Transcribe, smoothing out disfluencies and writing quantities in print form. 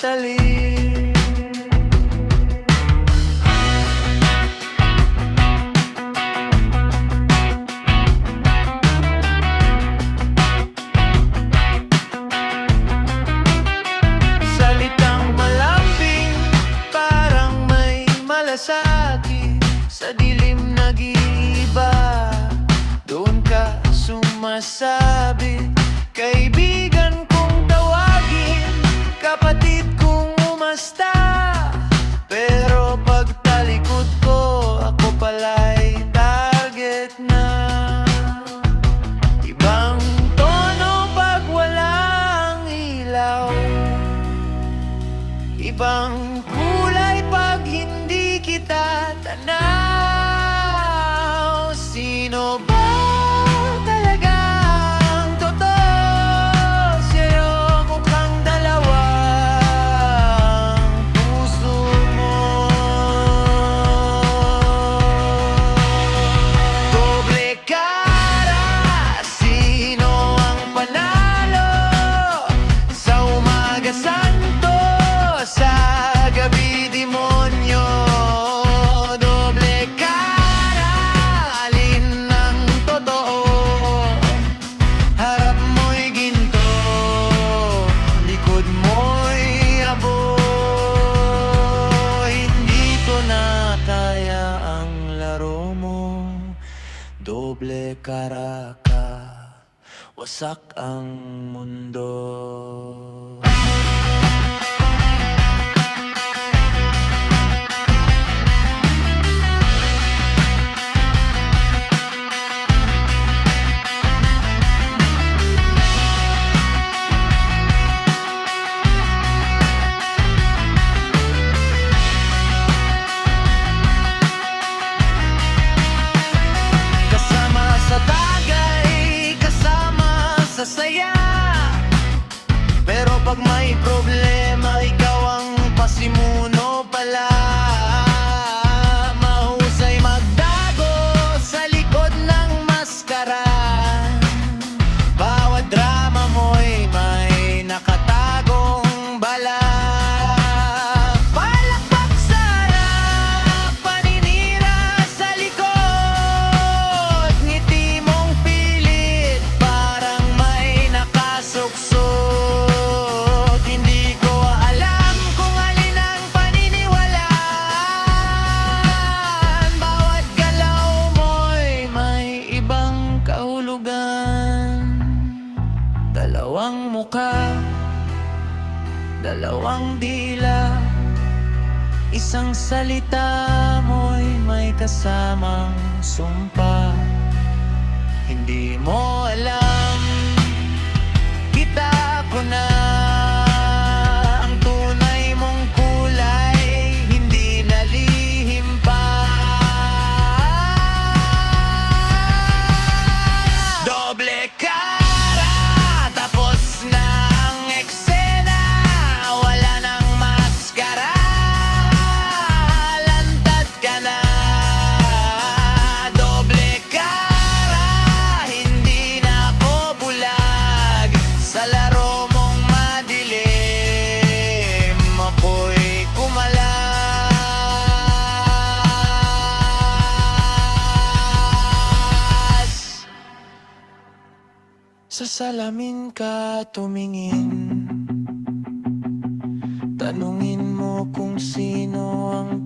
nagmamadali. Salitang malambing, parang may malasakit. Sa dilim nag-iiba, doon ka sumasabit. Kaibigan kong tawagin, kapatid kong umasta. Pero pagtalikod ko, ako pala'y target na. Ibang tono pag walang ilaw, ibang kulay pag hindi kita tanaw. Sino ba talaga ang totoo sa'yo? Mukhang dalawang puso mo. Doble cara, sino ang panalo? Sa umaga santo, sa gabi demonyo. Doble cara, alin ang totoo? Harap mo'y ginto, likod mo'y abo. Hindi ko na kaya ang laro mo. Doble cara ka, wasak ang mundo. Kasama sa tagay, kasama sa saya. Pero pag may problema, ikaw ang pasimuno pala. Mahusay magdago sa likod ng maskara. Bawat drama mo'y may nakatagong bala. Palakpak sa harap, paninira sa likod. Ngiti mong pilit, parang may nakasuksok. Hindi ko alam kung alin ang paniniwalaan. Bawat galaw mo'y may ibang kahulugan. Dalawang muka, dalawang dila. Isang salita mo'y may kasamang sumpa. Hindi mo alam, kita ko na ang tunay mong kulay, hindi nalihim pa. Doble cara, tapos na ang eksena. Wala nang maskara, lantad ka na. Doble cara, hindi na ako bulag. Sa laro mong madilim, ako'y kumalas. Sa salamin ka tumingin, tanungin mo kung sino ang